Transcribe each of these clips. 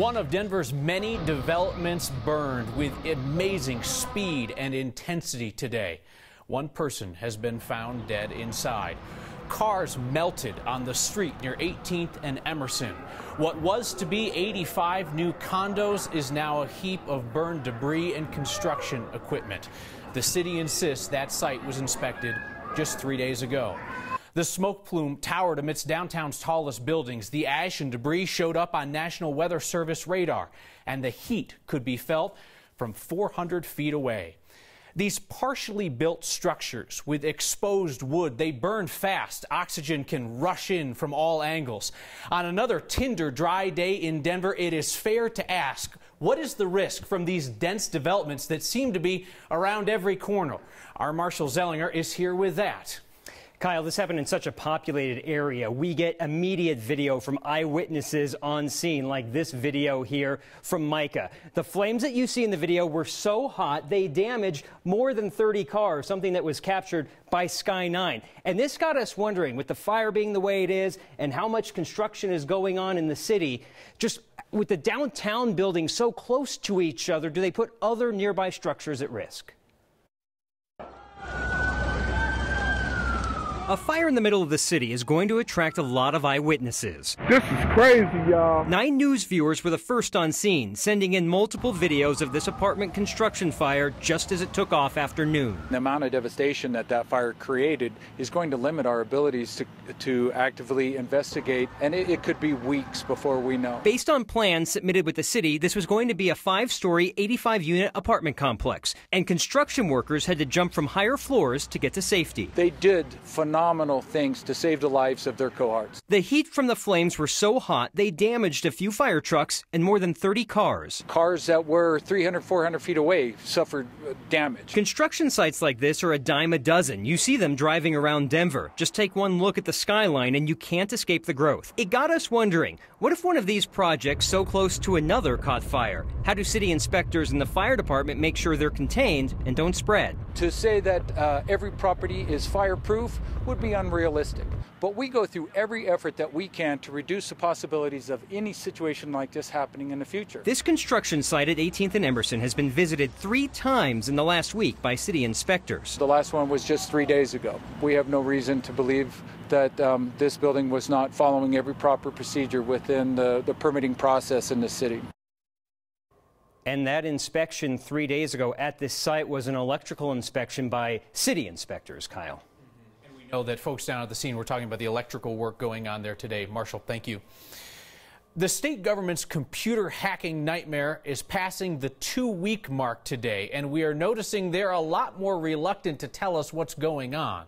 One of Denver's many developments burned with amazing speed and intensity today. One person has been found dead inside. Cars melted on the street near 18th and Emerson. What was to be 85 new condos is now a heap of burned debris and construction equipment. The city insists that site was inspected just 3 days ago. The smoke plume towered amidst downtown's tallest buildings. The ash and debris showed up on National Weather Service radar, and the heat could be felt from 400 feet away. These partially built structures with exposed wood, they burn fast. Oxygen can rush in from all angles. On another tinder dry day in Denver, it is fair to ask, what is the risk from these dense developments that seem to be around every corner? Our Marshall Zellinger is here with that. Kyle, this happened in such a populated area. We get immediate video from eyewitnesses on scene, like this video here from Micah. The flames that you see in the video were so hot, they damaged more than 30 cars, something that was captured by Sky 9. And this got us wondering, with the fire being the way it is and how much construction is going on in the city, just with the downtown buildings so close to each other, do they put other nearby structures at risk? A fire in the middle of the city is going to attract a lot of eyewitnesses. This is crazy, y'all. 9 News viewers were the first on scene, sending in multiple videos of this apartment construction fire just as it took off after noon. The amount of devastation that fire created is going to limit our abilities to actively investigate, and it could be weeks before we know. Based on plans submitted with the city, this was going to be a 5-story, 85-unit apartment complex, and construction workers had to jump from higher floors to get to safety. They did phenomenal things to save the lives of their cohorts. The heat from the flames were so hot, they damaged a few fire trucks and more than 30 cars. Cars that were 300, 400 feet away suffered damage. Construction sites like this are a dime a dozen. You see them driving around Denver. Just take one look at the skyline and you can't escape the growth. It got us wondering, what if one of these projects so close to another caught fire? How do city inspectors and the fire department make sure they're contained and don't spread? To say that every property is fireproof would be unrealistic, but we go through every effort that we can to reduce the possibilities of any situation like this happening in the future. This construction site at 18th and Emerson has been visited 3 times in the last week by city inspectors. The last one was just 3 days ago. We have no reason to believe that this building was not following every proper procedure within the permitting process in the city. And that inspection 3 days ago at this site was an electrical inspection by city inspectors, Kyle. And we know that folks down at the scene were talking about the electrical work going on there today. Marshall, thank you. The state government's computer hacking nightmare is passing the 2-week mark today, and we are noticing they're a lot more reluctant to tell us what's going on.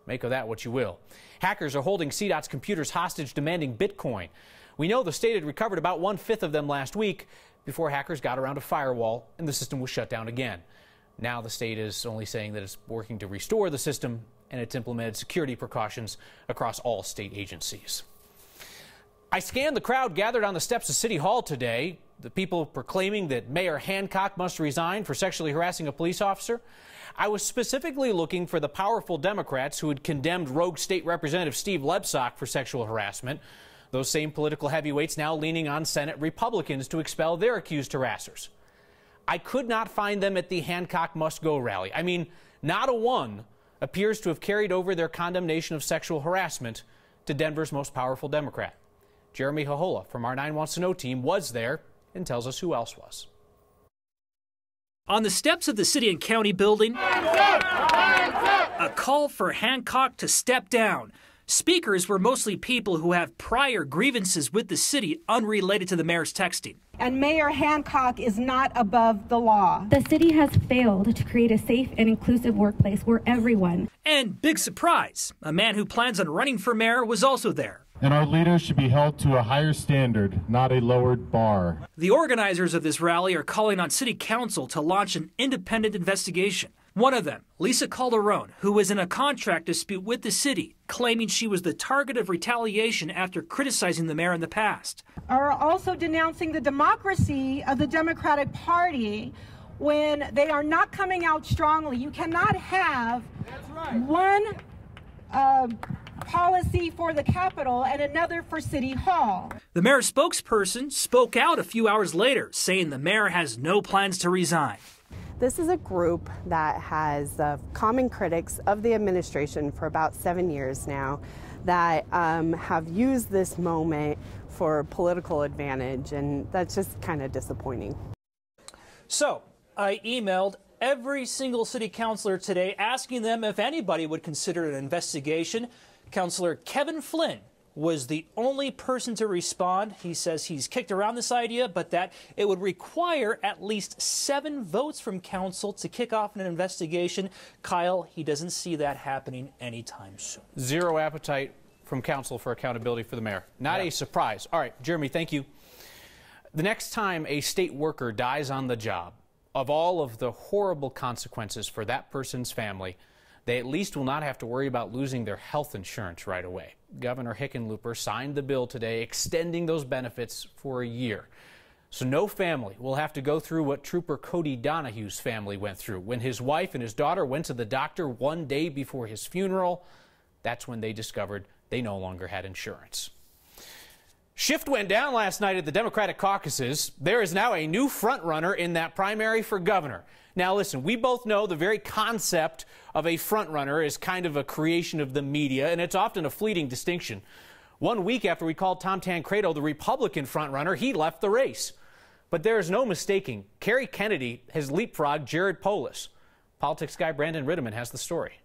Make of that what you will. Hackers are holding CDOT's computers hostage, demanding Bitcoin. We know the state had recovered about 1/5 of them last week before hackers got around a firewall and the system was shut down again. Now the state is only saying that it's working to restore the system, and it's implemented security precautions across all state agencies. I scanned the crowd gathered on the steps of City Hall today. The people proclaiming that Mayor Hancock must resign for sexually harassing a police officer. I was specifically looking for the powerful Democrats who had condemned rogue state representative Steve Lebsock for sexual harassment. Those same political heavyweights now leaning on Senate Republicans to expel their accused harassers. I could not find them at the Hancock Must Go rally. I mean, not a one appears to have carried over their condemnation of sexual harassment to Denver's most powerful Democrat. Jeremy Hahola from our 9 Wants to Know team was there and tells us who else was. On the steps of the city and county building, a call for Hancock to step down. Speakers were mostly people who have prior grievances with the city unrelated to the mayor's texting. And Mayor Hancock is not above the law. The city has failed to create a safe and inclusive workplace where everyone. And big surprise, a man who plans on running for mayor was also there. And our leaders should be held to a higher standard, not a lowered bar. The organizers of this rally are calling on city council to launch an independent investigation. One of them, Lisa Calderon, who was in a contract dispute with the city, claiming she was the target of retaliation after criticizing the mayor in the past. Are also denouncing the democracy of the Democratic Party when they are not coming out strongly. You cannot have one policy for the Capitol and another for City Hall. The mayor's spokesperson spoke out a few hours later, saying the mayor has no plans to resign. This is a group that has common critics of the administration for about 7 years now that have used this moment for political advantage, and that's just kind of disappointing. So I emailed every single city councilor today asking them if anybody would consider an investigation. Councilor Kevin Flynn was the only person to respond. He says he's kicked around this idea, but that it would require at least 7 votes from council to kick off an investigation. Kyle, he doesn't see that happening anytime soon. Zero appetite from council for accountability for the mayor. Not a surprise. All right, Jeremy, thank you. The next time a state worker dies on the job, of all of the horrible consequences for that person's family, they at least will not have to worry about losing their health insurance right away. Governor Hickenlooper signed the bill today extending those benefits for a year. So no family will have to go through what Trooper Cody Donahue's family went through. When his wife and his daughter went to the doctor one day before his funeral, that's when they discovered they no longer had insurance. Shift went down last night at the Democratic caucuses. There is now a new frontrunner in that primary for governor. Now listen, we both know the very concept of a frontrunner is kind of a creation of the media, and it's often a fleeting distinction. 1 week after we called Tom Tancredo the Republican frontrunner, he left the race. But there is no mistaking, Kerry Kennedy has leapfrogged Jared Polis. Politics guy Brandon Ritteman has the story.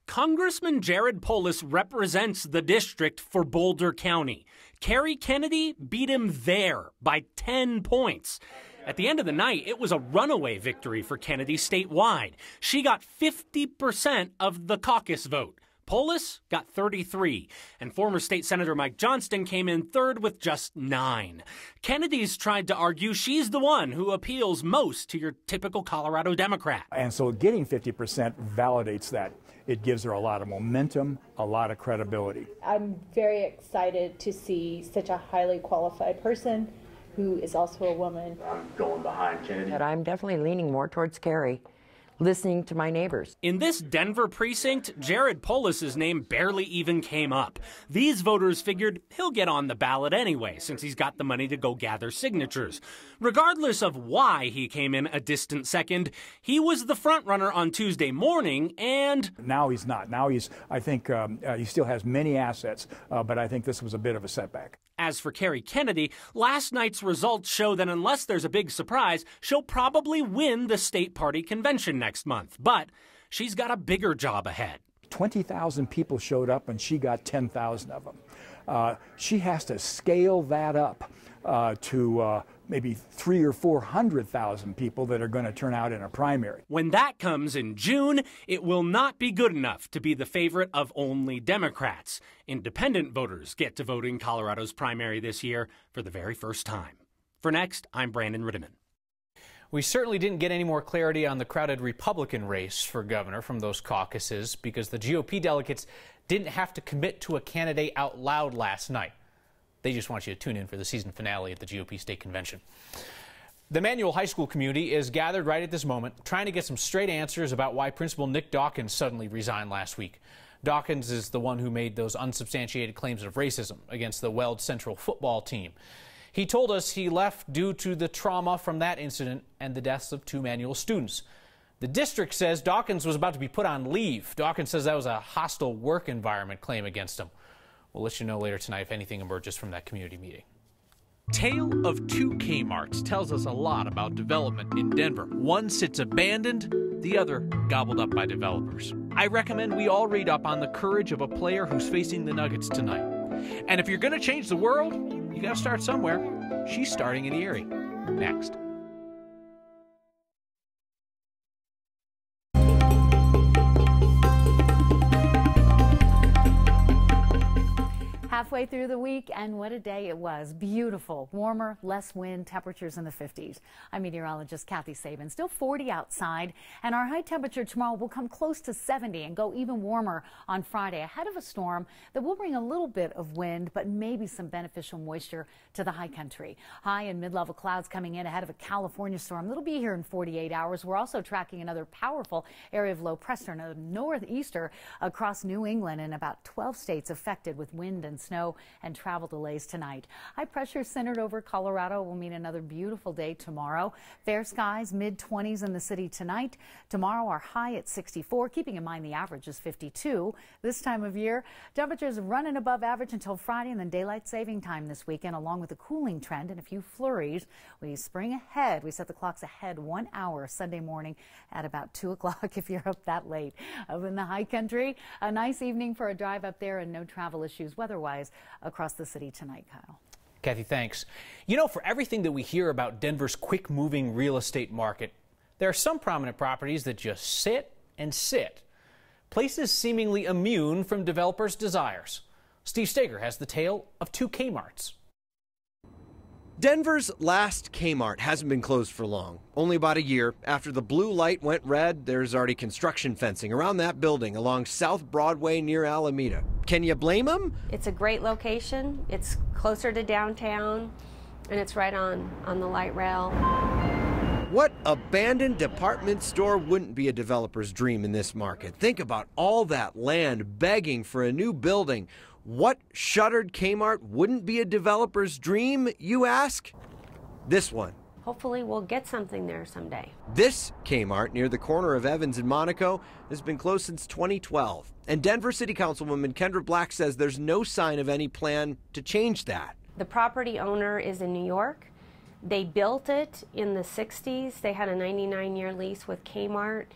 Congressman Jared Polis represents the district for Boulder County. Kerry Kennedy beat him there by 10 points. At the end of the night, it was a runaway victory for Kennedy statewide. She got 50% of the caucus vote. Polis got 33, and former state senator Mike Johnston came in third with just 9. Kennedy's tried to argue she's the one who appeals most to your typical Colorado Democrat. And so getting 50% validates that. It gives her a lot of momentum, a lot of credibility. I'm very excited to see such a highly qualified person who is also a woman. I'm going behind Kennedy. But I'm definitely leaning more towards Kerry, listening to my neighbors. In this Denver precinct, Jared Polis's name barely even came up. These voters figured he'll get on the ballot anyway, since he's got the money to go gather signatures. Regardless of why he came in a distant second, he was the frontrunner on Tuesday morning, and now he's not. Now I think he still has many assets, but I think this was a bit of a setback. As for Kerry Kennedy, last night's results show that unless there's a big surprise, she'll probably win the state party convention next month. But she's got a bigger job ahead. 20,000 people showed up and she got 10,000 of them. She has to scale that up to maybe 300,000 or 400,000 people that are going to turn out in a primary. When that comes in June, it will not be good enough to be the favorite of only Democrats. Independent voters get to vote in Colorado's primary this year for the very first time. For Next, I'm Brandon Ritteman. We certainly didn't get any more clarity on the crowded Republican race for governor from those caucuses because the GOP delegates didn't have to commit to a candidate out loud last night. They just want you to tune in for the season finale at the GOP state convention. The Manual High School community is gathered right at this moment trying to get some straight answers about why Principal Nick Dawkins suddenly resigned last week. Dawkins is the one who made those unsubstantiated claims of racism against the Weld Central football team. He told us he left due to the trauma from that incident and the deaths of 2 Manual students. The district says Dawkins was about to be put on leave. Dawkins says that was a hostile work environment claim against him. We'll let you know later tonight if anything emerges from that community meeting. Tale of 2 K-Marts tells us a lot about development in Denver. One sits abandoned, the other gobbled up by developers. I recommend we all read up on the courage of a player who's facing the Nuggets tonight. And if you're going to change the world, you got to start somewhere. She's starting in Erie. Next. Halfway halfway through the week, and what a day it was. Beautiful, warmer, less wind, temperatures in the 50s. I'm meteorologist Kathy Sabin. Still 40 outside, and our high temperature tomorrow will come close to 70 and go even warmer on Friday, ahead of a storm that will bring a little bit of wind, but maybe some beneficial moisture to the high country. High and mid-level clouds coming in ahead of a California storm that'll be here in 48 hours. We're also tracking another powerful area of low pressure, a northeaster across New England, and about 12 states affected with wind and snow and travel delays tonight. High pressure centered over Colorado will mean another beautiful day tomorrow. Fair skies, mid-20s in the city tonight. Tomorrow our high at 64, keeping in mind the average is 52. This time of year, temperatures running above average until Friday, and then daylight saving time this weekend, along with a cooling trend and a few flurries. We spring ahead. We set the clocks ahead 1 hour Sunday morning at about 2 o'clock if you're up that late. Up in the high country, a nice evening for a drive up there and no travel issues weather-wise across the city tonight, Kyle. Kathy, thanks. You know, for everything that we hear about Denver's quick-moving real estate market, there are some prominent properties that just sit and sit. Places seemingly immune from developers' desires. Steve Steger has the tale of 2 K-Marts. Denver's last K-Mart hasn't been closed for long. Only about a year after the blue light went red, there's already construction fencing around that building along South Broadway near Alameda. Can you blame them? It's a great location. It's closer to downtown, and it's right on the light rail. What abandoned department store wouldn't be a developer's dream in this market? Think about all that land begging for a new building. What shuttered K-Mart wouldn't be a developer's dream, you ask? This one. Hopefully we'll get something there someday. This K-Mart near the corner of Evans and Monaco has been closed since 2012. And Denver City Councilwoman Kendra Black says there's no sign of any plan to change that. The property owner is in New York. They built it in the 60s. They had a 99-year lease with K-Mart.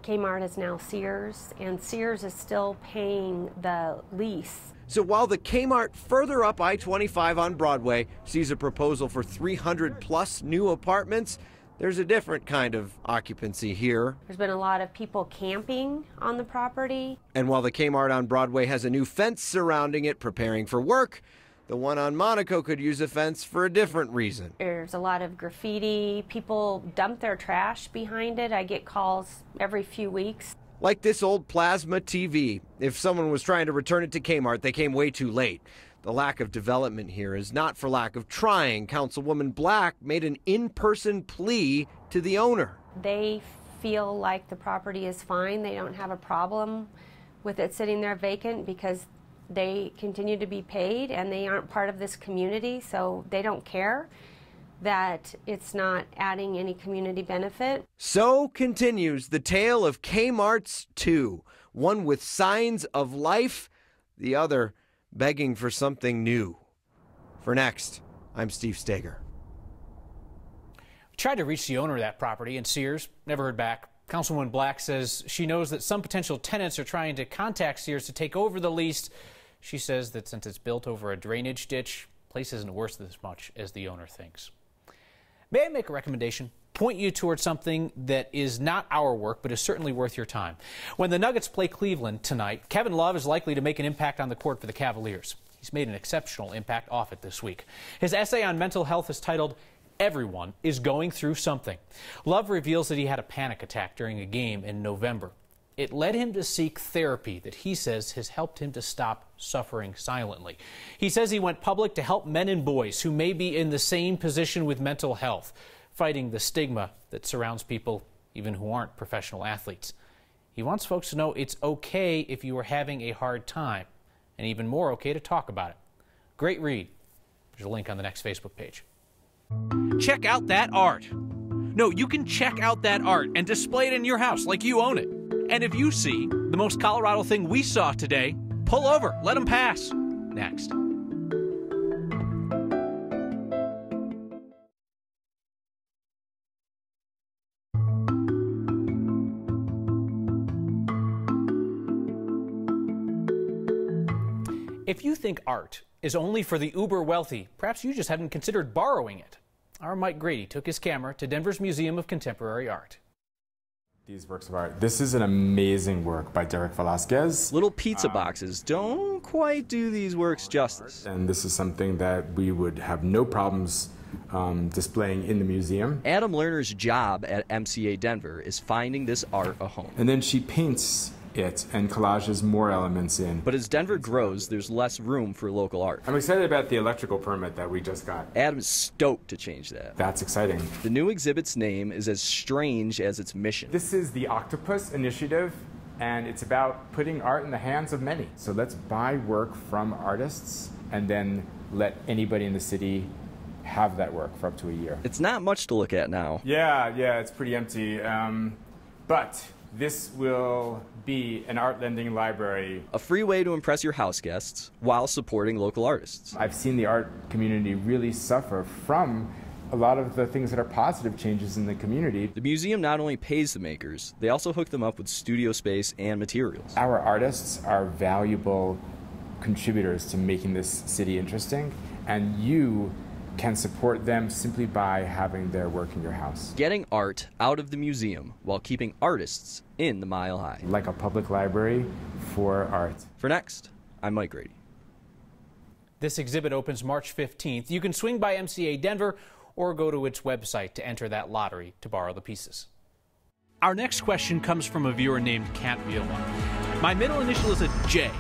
K-Mart is now Sears, and Sears is still paying the lease. So while the K-Mart further up I-25 on Broadway sees a proposal for 300+ new apartments, there's a different kind of occupancy here. There's been a lot of people camping on the property. And while the K-Mart on Broadway has a new fence surrounding it preparing for work, the one on Monaco could use a fence for a different reason. There's a lot of graffiti. People dump their trash behind it. I get calls every few weeks. Like this old plasma TV. If someone was trying to return it to K-Mart, they came way too late. The lack of development here is not for lack of trying. Councilwoman Black made an in-person plea to the owner. They feel like the property is fine. They don't have a problem with it sitting there vacant because they continue to be paid and they aren't part of this community, so they don't care that it's not adding any community benefit. So continues the tale of K-Marts 2, one with signs of life, the other begging for something new. For Next, I'm Steve Steger. Tried to reach the owner of that property in Sears, never heard back. Councilwoman Black says she knows that some potential tenants are trying to contact Sears to take over the lease. She says that since it's built over a drainage ditch, the place isn't worth as much as the owner thinks. May I make a recommendation? Point you towards something that is not our work, but is certainly worth your time. When the Nuggets play Cleveland tonight, Kevin Love is likely to make an impact on the court for the Cavaliers. He's made an exceptional impact off it this week. His essay on mental health is titled, "Everyone is Going Through Something." Love reveals that he had a panic attack during a game in November. It led him to seek therapy that he says has helped him to stop suffering silently. He says he went public to help men and boys who may be in the same position with mental health, fighting the stigma that surrounds people even who aren't professional athletes. He wants folks to know it's okay if you are having a hard time, and even more okay to talk about it. Great read. There's a link on the Next Facebook page. Check out that art. No, you can check out that art and display it in your house like you own it. And if you see the most Colorado thing we saw today, pull over, let them pass. Next. If you think art is only for the uber wealthy, perhaps you just haven't considered borrowing it. Our Mike Grady took his camera to Denver's Museum of Contemporary Art. These works of art. This is an amazing work by Derek Velasquez. Little pizza boxes don't quite do these works justice. And this is something that we would have no problems displaying in the museum. Adam Lerner's job at MCA Denver is finding this art a home. And then she paints it and collages more elements in. But as Denver grows, there's less room for local art. I'm excited about the electrical permit that we just got. Adam's stoked to change that. That's exciting. The new exhibit's name is as strange as its mission. This is the Octopus Initiative, and it's about putting art in the hands of many. So let's buy work from artists and then let anybody in the city have that work for up to a year. It's not much to look at now. Yeah, it's pretty empty. But this will be an art lending library. A free way to impress your house guests while supporting local artists. I've seen the art community really suffer from a lot of the things that are positive changes in the community. The museum not only pays the makers, they also hook them up with studio space and materials. Our artists are valuable contributors to making this city interesting, and you can support them simply by having their work in your house. Getting art out of the museum while keeping artists in the Mile High. Like a public library for art. For Next, I'm Mike Grady. This exhibit opens March 15th. You can swing by MCA Denver or go to its website to enter that lottery to borrow the pieces. Our next question comes from a viewer named Can't Be Alone. My middle initial is a J.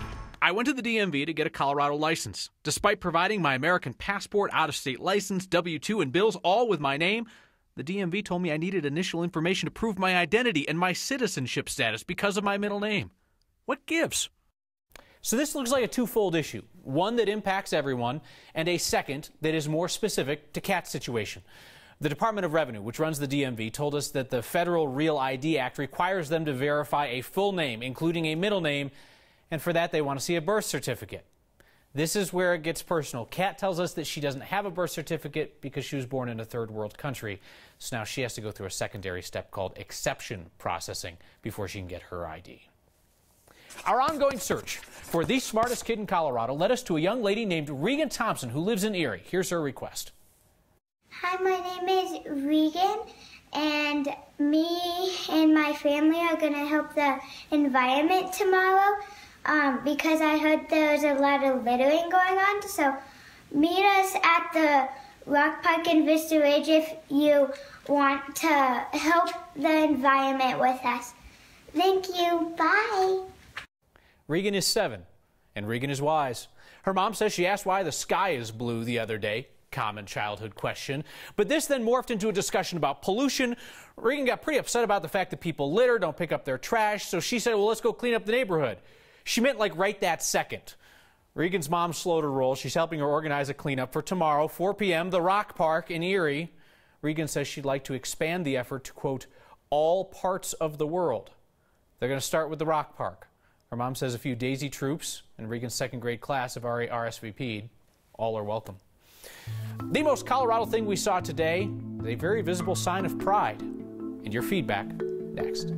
I went to the DMV to get a Colorado license. Despite providing my American passport, out-of-state license, W-2, and bills, all with my name, the DMV told me I needed initial information to prove my identity and my citizenship status because of my middle name. What gives? So this looks like a twofold issue, one that impacts everyone, and a second that is more specific to Kat's situation. The Department of Revenue, which runs the DMV, told us that the Federal Real ID Act requires them to verify a full name, including a middle name, and for that they want to see a birth certificate. This is where it gets personal. Kat tells us that she doesn't have a birth certificate because she was born in a third world country, so now she has to go through a secondary step called exception processing before she can get her ID. Our ongoing search for the smartest kid in Colorado led us to a young lady named Regan Thompson who lives in Erie. Here's her request. Hi, my name is Regan, and me and my family are going to help the environment tomorrow because I heard there's a lot of littering going on. So meet us at the Rock Park in Vista Ridge if you want to help the environment with us. Thank you. Bye. Regan is 7, and Regan is wise. Her mom says she asked why the sky is blue the other day. Common childhood question. But this then morphed into a discussion about pollution. Regan got pretty upset about the fact that people litter, don't pick up their trash, so she said, well, let's go clean up the neighborhood. She meant like right that second. Regan's mom slowed her roll. She's helping her organize a cleanup for tomorrow, 4 p.m., the Rock Park in Erie. Regan says she'd like to expand the effort to, quote, all parts of the world. They're going to start with the Rock Park. Her mom says a few Daisy troops and Regan's second grade class have already RSVP'd. All are welcome. The most Colorado thing we saw today is a very visible sign of pride. And your feedback next.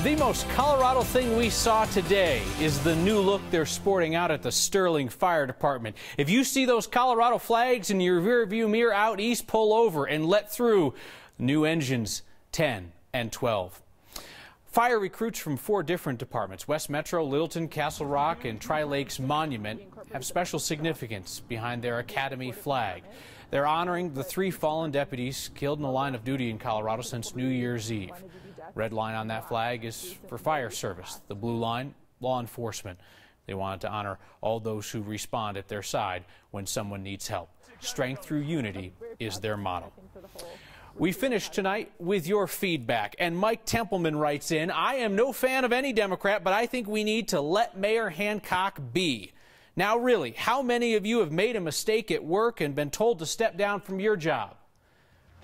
The most Colorado thing we saw today is the new look they're sporting out at the Sterling Fire Department. If you see those Colorado flags in your rearview mirror out east, pull over and let through new engines 10 and 12. Fire recruits from 4 different departments, West Metro, Littleton, Castle Rock, and Tri-Lakes Monument, have special significance behind their academy flag. They're honoring the 3 fallen deputies killed in the line of duty in Colorado since New Year's Eve. Red line on that flag is for fire service. The blue line, law enforcement. They wanted to honor all those who respond at their side when someone needs help. Strength through unity is their motto. We finished tonight with your feedback, and Mike Templeman writes in, I am no fan of any Democrat, but I think we need to let Mayor Hancock be. Now really, how many of you have made a mistake at work and been told to step down from your job?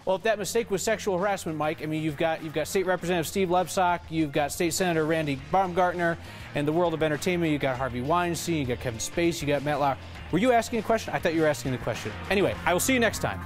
Well, if that mistake was sexual harassment, Mike, I mean, you've got State Representative Steve Lebsock, you've got State Senator Randy Baumgartner, and the world of entertainment, you've got Harvey Weinstein, you got Kevin Spacey, you got Matt Lauer. Were you asking a question? I thought you were asking the question. Anyway, I will see you next time.